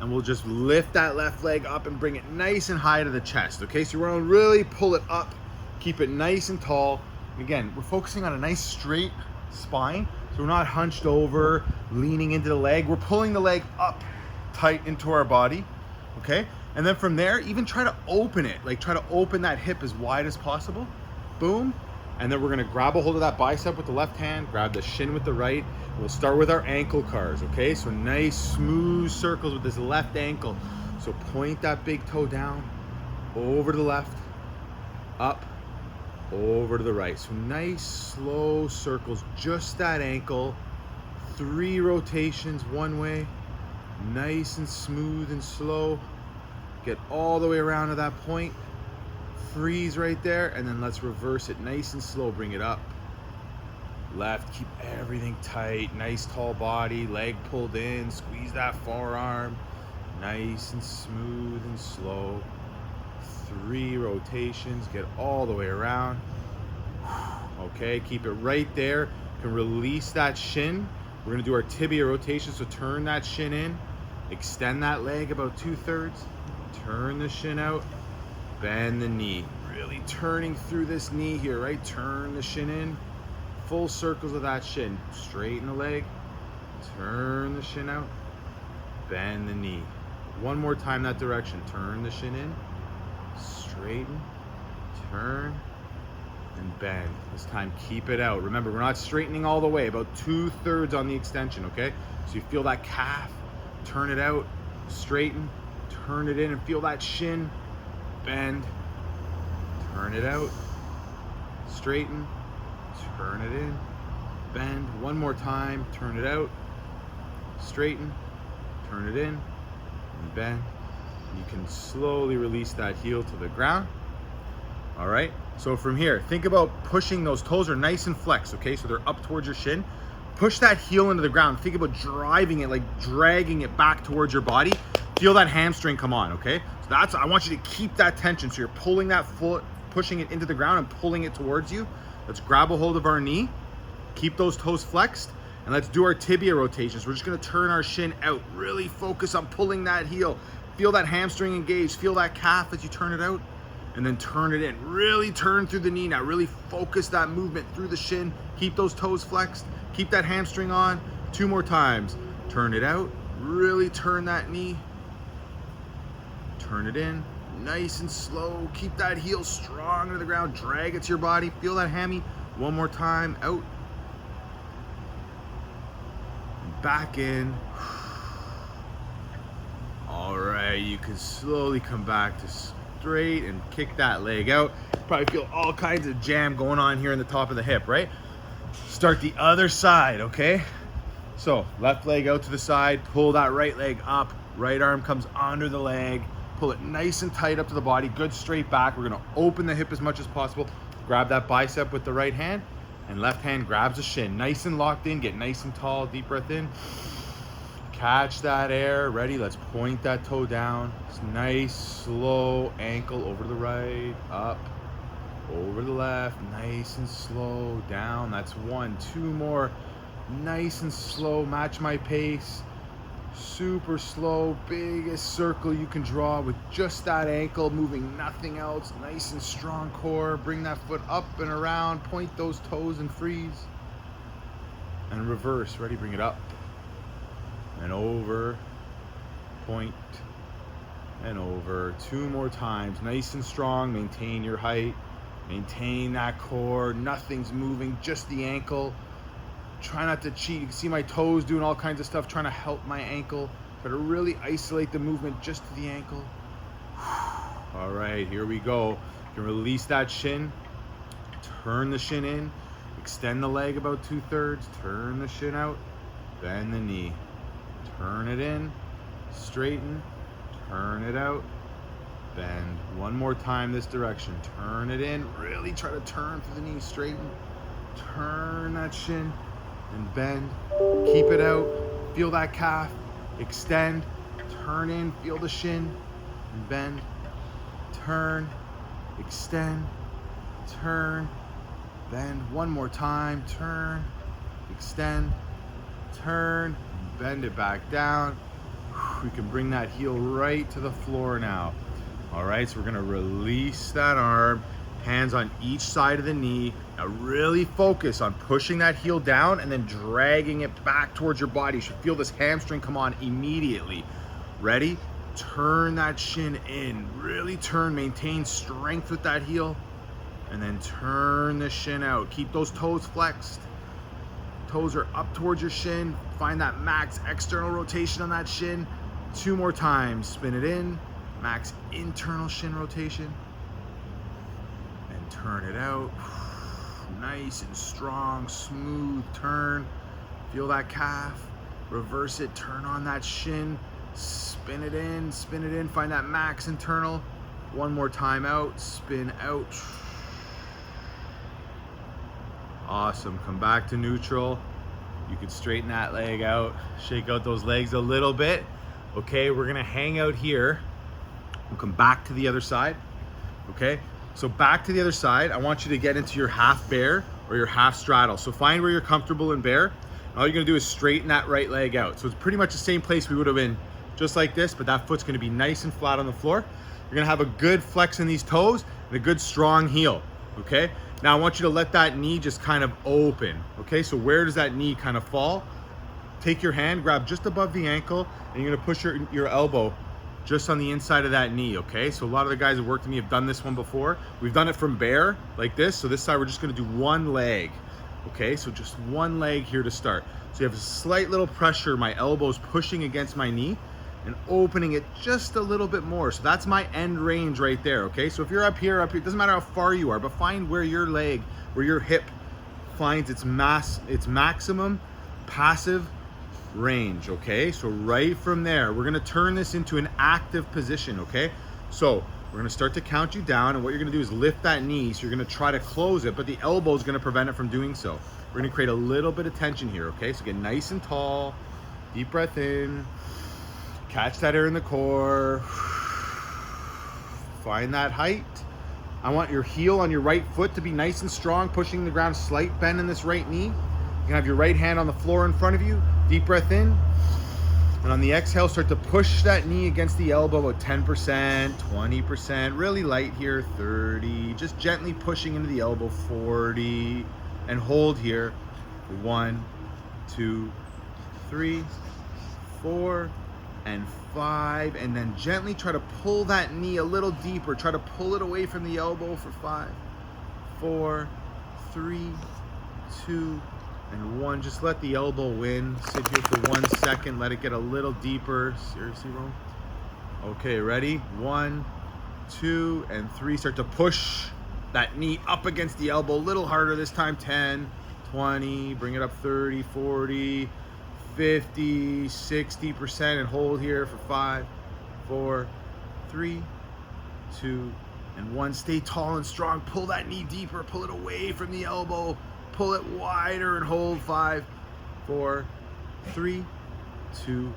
and we'll just lift that left leg up and bring it nice and high to the chest, okay? So we're gonna really pull it up, keep it nice and tall. And again, we're focusing on a nice straight spine, so we're not hunched over, leaning into the leg. We're pulling the leg up tight into our body, okay? And then from there, even try to open it, like try to open that hip as wide as possible. Boom. And then we're gonna grab a hold of that bicep with the left hand, grab the shin with the right. We'll start with our ankle cars, okay? So nice smooth circles with this left ankle. So point that big toe down, over to the left, up, over to the right. So nice slow circles, just that ankle. 3 rotations one way, nice and smooth and slow. Get all the way around to that point. Freeze right there, and then let's reverse it nice and slow. Bring it up, left, keep everything tight, nice tall body, leg pulled in, squeeze that forearm, nice and smooth and slow. 3 rotations, get all the way around. Okay, keep it right there. You can release that shin. We're gonna do our tibia rotation, so turn that shin in, extend that leg about 2/3, turn the shin out, bend the knee, really turning through this knee here, right? Turn the shin in, full circles of that shin, straighten the leg, turn the shin out, bend the knee. One more time that direction, turn the shin in, straighten, turn, and bend. This time keep it out. Remember, we're not straightening all the way, about 2/3 on the extension, okay? So you feel that calf, turn it out, straighten, turn it in, and feel that shin, bend, turn it out, straighten, turn it in, bend. One more time, turn it out, straighten, turn it in, and bend. You can slowly release that heel to the ground. All right, so from here, think about pushing. Those toes are nice and flexed, okay? So they're up towards your shin. Push that heel into the ground. Think about driving it, like dragging it back towards your body. Feel that hamstring come on, okay? So I want you to keep that tension. So you're pulling that foot, pushing it into the ground and pulling it towards you. Let's grab a hold of our knee, keep those toes flexed, and let's do our tibia rotations. We're just gonna turn our shin out, really focus on pulling that heel. Feel that hamstring engage, feel that calf as you turn it out, and then turn it in. Really turn through the knee now, really focus that movement through the shin. Keep those toes flexed, keep that hamstring on. 2 more times. Turn it out, really turn that knee, turn it in, nice and slow. Keep that heel strong to the ground, drag it to your body. Feel that hammy. 1 more time, out, back in. All right, you can slowly come back to straight and kick that leg out. Probably feel all kinds of jam going on here in the top of the hip, right? Start the other side, okay? So left leg out to the side, pull that right leg up, right arm comes under the leg, pull it nice and tight up to the body, good straight back. We're gonna open the hip as much as possible. Grab that bicep with the right hand, and left hand grabs the shin. Nice and locked in, get nice and tall, deep breath in. Catch that air, ready? Let's point that toe down. It's nice, slow ankle over to the right, up, over to the left, nice and slow, down. That's 1, 2 more. Nice and slow, match my pace. Super slow, biggest circle you can draw with just that ankle, moving nothing else. Nice and strong core. Bring that foot up and around, point those toes and freeze. And reverse, ready? Bring it up and over, point and over. 2 more times, nice and strong. Maintain your height, maintain that core. Nothing's moving, just the ankle. Try not to cheat. You can see my toes doing all kinds of stuff, trying to help my ankle. Try to really isolate the movement just to the ankle. All right, here we go. You can release that shin, turn the shin in, extend the leg about 2/3, turn the shin out, bend the knee, turn it in, straighten, turn it out, bend. 1 more time this direction. Turn it in, really try to turn through the knee, straighten, turn that shin, and bend. Keep it out, feel that calf, extend, turn in, feel the shin, and bend, turn, extend, turn, bend. 1 more time, turn, extend, turn, bend it back down. We can bring that heel right to the floor now. All right, so we're gonna release that arm, hands on each side of the knee. Now really focus on pushing that heel down and then dragging it back towards your body. You should feel this hamstring come on immediately. Ready? Turn that shin in, really turn, maintain strength with that heel, and then turn the shin out. Keep those toes flexed. Toes are up towards your shin. Find that max external rotation on that shin. 2 more times. Spin it in. Max internal shin rotation. And turn it out. Nice and strong, smooth turn. Feel that calf. Reverse it. Turn on that shin. Spin it in. Spin it in. Find that max internal. 1 more time out. Spin out. Awesome. Come back to neutral. You can straighten that leg out, shake out those legs a little bit. Okay, we're gonna hang out here. We'll come back to the other side. Okay, so back to the other side. I want you to get into your half bear or your half straddle. So find where you're comfortable in bear. And all you're gonna do is straighten that right leg out. So it's pretty much the same place we would have been just like this, but that foot's gonna be nice and flat on the floor. You're gonna have a good flex in these toes and a good strong heel, okay? Now I want you to let that knee just kind of open, okay? So where does that knee kind of fall? Take your hand, grab just above the ankle, and you're gonna push your elbow just on the inside of that knee, okay? So a lot of the guys that worked with me have done this one before. We've done it from bear, like this. So this side, we're just gonna do 1 leg, okay? So just 1 leg here to start. So you have a slight little pressure, my elbow's pushing against my knee and opening it just a little bit more. So that's my end range right there, okay? So if you're up here, it doesn't matter how far you are, but find where your leg, where your hip finds its maximum passive range, okay? So right from there, we're gonna turn this into an active position, okay? So we're gonna start to count you down, and what you're gonna do is lift that knee. So you're gonna try to close it, but the elbow is gonna prevent it from doing so. We're gonna create a little bit of tension here, okay? So get nice and tall, deep breath in, catch that air in the core, find that height. I want your heel on your right foot to be nice and strong, pushing the ground, slight bend in this right knee. You can have your right hand on the floor in front of you, deep breath in, and on the exhale, start to push that knee against the elbow at 10%, 20%, really light here, 30, just gently pushing into the elbow, 40, and hold here, 1, 2, 3, 4, and 5, and then gently try to pull that knee a little deeper. Try to pull it away from the elbow for 5, 4, 3, 2, and 1. Just let the elbow win. Sit here for 1 second. Let it get a little deeper. Seriously, Rome? Okay, ready? 1, 2, and 3. Start to push that knee up against the elbow. A little harder this time. 10, 20. Bring it up 30, 40. 50, 60%, and hold here for 5, 4, 3, 2, and 1. Stay tall and strong. Pull that knee deeper. Pull it away from the elbow. Pull it wider and hold. 5, 4, 3, 2,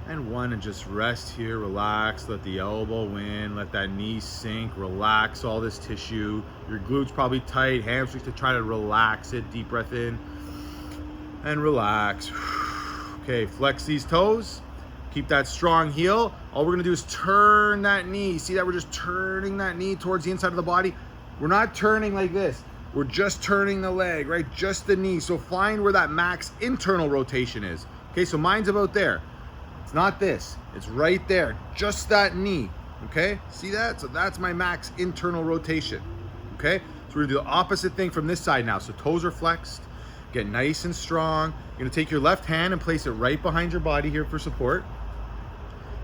and 1. And just rest here. Relax. Let the elbow win. Let that knee sink. Relax all this tissue. Your glutes probably tight. Hamstrings to try to relax it. Deep breath in and relax. Okay, flex these toes, keep that strong heel. All we're gonna do is turn that knee. See that we're just turning that knee towards the inside of the body. We're not turning like this. We're just turning the leg, right? Just the knee. So find where that max internal rotation is. Okay, so mine's about there. It's not this, it's right there. Just that knee, okay? See that? So that's my max internal rotation, okay? So we're gonna do the opposite thing from this side now. So toes are flexed. Get nice and strong. You're gonna take your left hand and place it right behind your body here for support.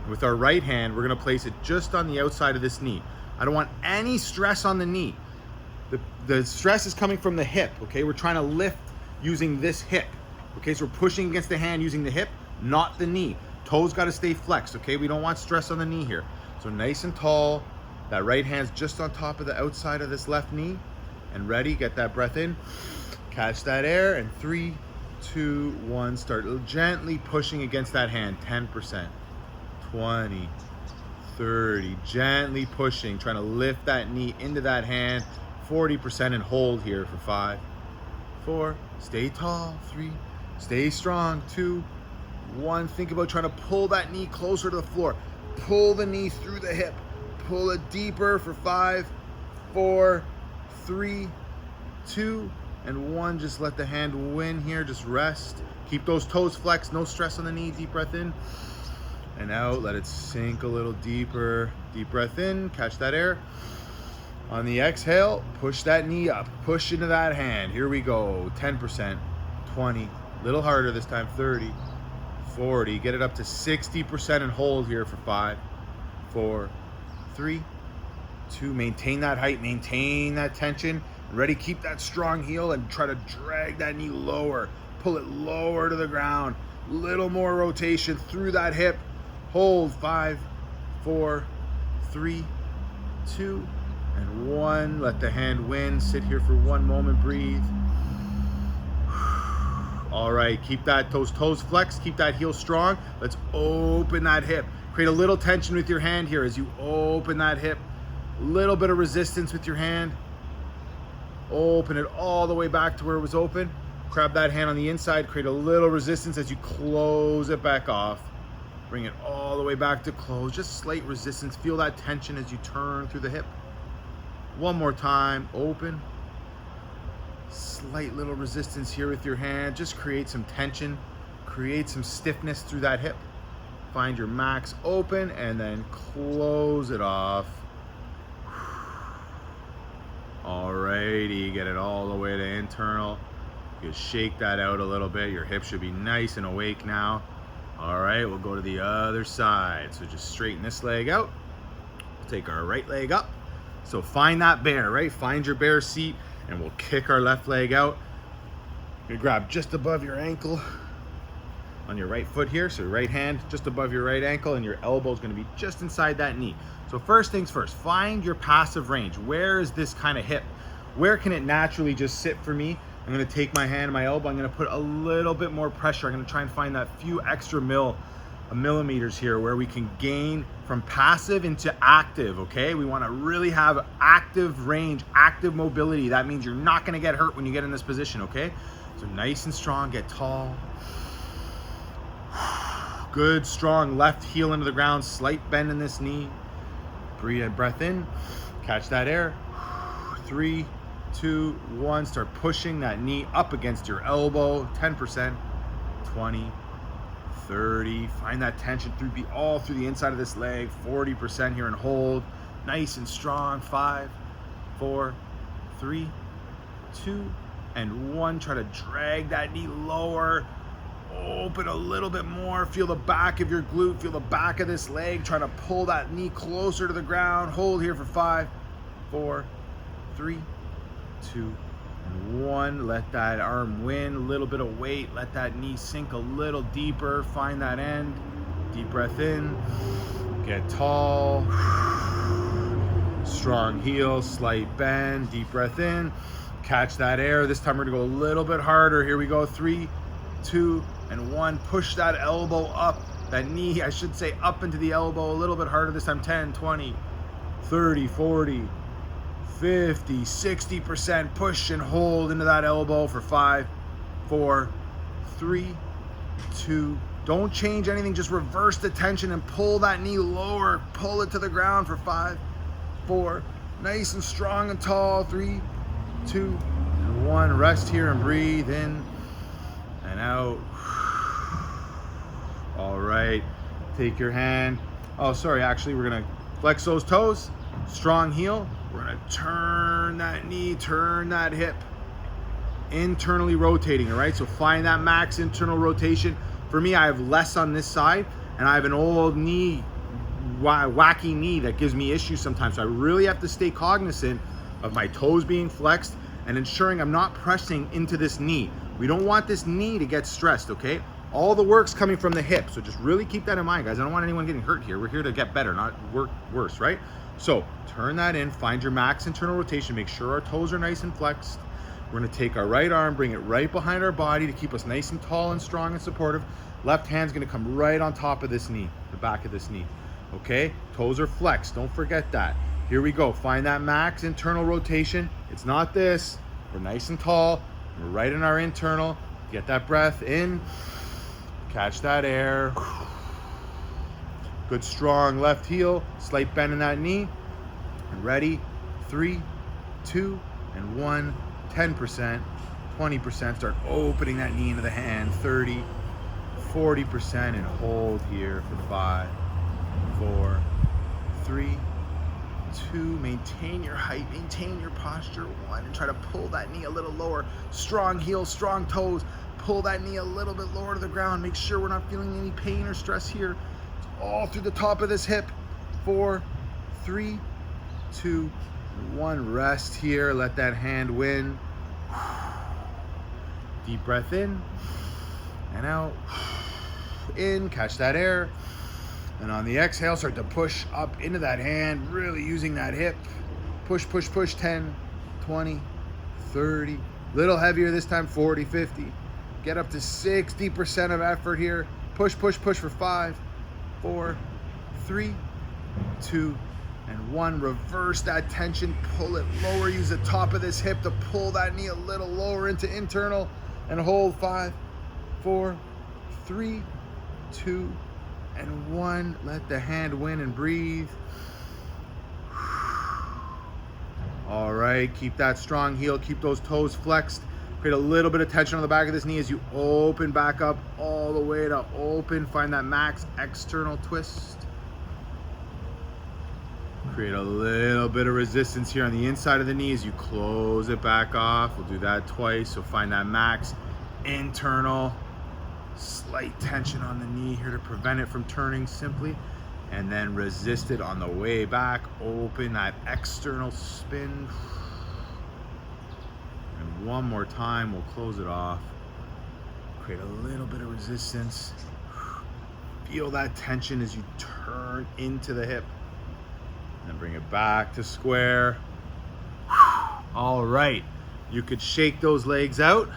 With our right hand, we're gonna place it just on the outside of this knee. I don't want any stress on the knee. The stress is coming from the hip, okay? We're trying to lift using this hip. Okay, so we're pushing against the hand using the hip, not the knee. Toes gotta stay flexed, okay? We don't want stress on the knee here. So nice and tall. That right hand's just on top of the outside of this left knee. And ready, get that breath in. Catch that air, and 3, 2, 1. Start gently pushing against that hand. 10%, 20, 30. Gently pushing, trying to lift that knee into that hand. 40%, and hold here for 5, 4. Stay tall. 3. Stay strong. 2, 1. Think about trying to pull that knee closer to the floor. Pull the knee through the hip. Pull it deeper for 5, 4, 3, 2, and 1. Just let the hand win here. Just rest. Keep those toes flexed. No stress on the knee. Deep breath in and out. Let it sink a little deeper. Deep breath in. Catch that air. On the exhale, push that knee up. Push into that hand. Here we go. 10%, 20. Little harder this time. 30, 40. Get it up to 60% and hold here for 5, 4, 3, 2. Maintain that height. Maintain that tension. Ready? Keep that strong heel and try to drag that knee lower. Pull it lower to the ground. Little more rotation through that hip. Hold. 5, 4, 3, 2, and 1. Let the hand win. Sit here for 1 moment. Breathe. All right. Keep those toes flexed. Keep that heel strong. Let's open that hip. Create a little tension with your hand here as you open that hip. A little bit of resistance with your hand. Open it all the way back to where it was open. Grab that hand on the inside. Create a little resistance as you close it back off. Bring it all the way back to close. Just slight resistance. Feel that tension as you turn through the hip. 1 more time. Open. Slight little resistance here with your hand. Just create some tension. Create some stiffness through that hip. Find your max. Open and then close it off. Alrighty, get it all the way to internal. You shake that out a little bit. Your hip should be nice and awake now. All right, we'll go to the other side. So just straighten this leg out. We'll take our right leg up. So find that bear, right? Find your bear seat, and we'll kick our left leg out. You grab just above your ankle on your right foot here. So your right hand just above your right ankle, and your elbow is going to be just inside that knee. So first things first, find your passive range. Where is this kind of hip? Where can it naturally just sit for me? I'm going to take my hand and my elbow. I'm going to put a little bit more pressure. I'm going to try and find that few extra millimeters here where we can gain from passive into active, okay? We want to really have active range, active mobility. That means you're not going to get hurt when you get in this position, okay? So nice and strong, get tall. Good, strong left heel into the ground, slight bend in this knee. Breathe, breath in, catch that air. 3, 2, 1. Start pushing that knee up against your elbow. 10%, 20, 30. Find that tension all through the inside of this leg. 40% here and hold. Nice and strong. 5, 4, 3, 2, and 1. Try to drag that knee lower. Open a little bit more. Feel the back of your glute. Feel the back of this leg. Try to pull that knee closer to the ground. Hold here for 5, 4, 3, 2, and 1. Let that arm win. A little bit of weight. Let that knee sink a little deeper. Find that end. Deep breath in. Get tall. Strong heel. Slight bend. Deep breath in. Catch that air. This time we're going to go a little bit harder. Here we go. 3, 2, and 1. Push that elbow up. That knee, I should say, up into the elbow. A little bit harder this time. 10, 20, 30, 40. 50, 60%. Push and hold into that elbow for 5, 4, 3, 2. Don't change anything. Just reverse the tension and pull that knee lower. Pull it to the ground for 5, 4. Nice and strong and tall. 3, 2, and 1. Rest here and breathe in and out. All right. Take your hand. Oh, sorry. Actually, we're going to flex those toes. Strong heel. We're going to turn that knee, turn that hip. Internally rotating, all right? So find that max internal rotation. For me, I have less on this side, and I have an old knee, wacky knee that gives me issues sometimes. So I really have to stay cognizant of my toes being flexed and ensuring I'm not pressing into this knee. We don't want this knee to get stressed, okay? All the work's coming from the hip, so just really keep that in mind, guys. I don't want anyone getting hurt here. We're here to get better, not work worse, right? So turn that in, find your max internal rotation, make sure our toes are nice and flexed. We're gonna take our right arm, bring it right behind our body to keep us nice and tall and strong and supportive. Left hand's gonna come right on top of this knee, the back of this knee, okay? Toes are flexed, don't forget that. Here we go, find that max internal rotation. It's not this, we're nice and tall, we're right in our internal. Get that breath in, Catch that air. Good strong left heel, slight bend in that knee. And ready, 3, 2, and 1, 10%, 20%. Start opening that knee into the hand, 30, 40%, and hold here for 5, 4, 3, 2. Maintain your height, maintain your posture. 1, and try to pull that knee a little lower. Strong heel, strong toes. Pull that knee a little bit lower to the ground. Make sure we're not feeling any pain or stress here. It's all through the top of this hip. 4, 3, 2, 1. Rest here. Let that hand win. Deep breath in and out. In, catch that air. And on the exhale, start to push up into that hand, really using that hip. Push, push, push. 10, 20, 30. Little heavier this time, 40, 50. Get up to 60% of effort here. Push, push, push for 5, 4, 3, 2, and 1. Reverse that tension, pull it lower. Use the top of this hip to pull that knee a little lower into internal and hold. 5, 4, 3, 2, and 1. Let the hand win and breathe. All right, keep that strong heel, keep those toes flexed. Create a little bit of tension on the back of this knee as you open back up all the way to open. Find that max external twist. Create a little bit of resistance here on the inside of the knee as you close it back off. We'll do that twice. So find that max internal. Slight tension on the knee here to prevent it from turning simply. And then resist it on the way back. Open that external spin. And one more time, we'll close it off. Create a little bit of resistance. Feel that tension as you turn into the hip. And then bring it back to square. All right, you could shake those legs out.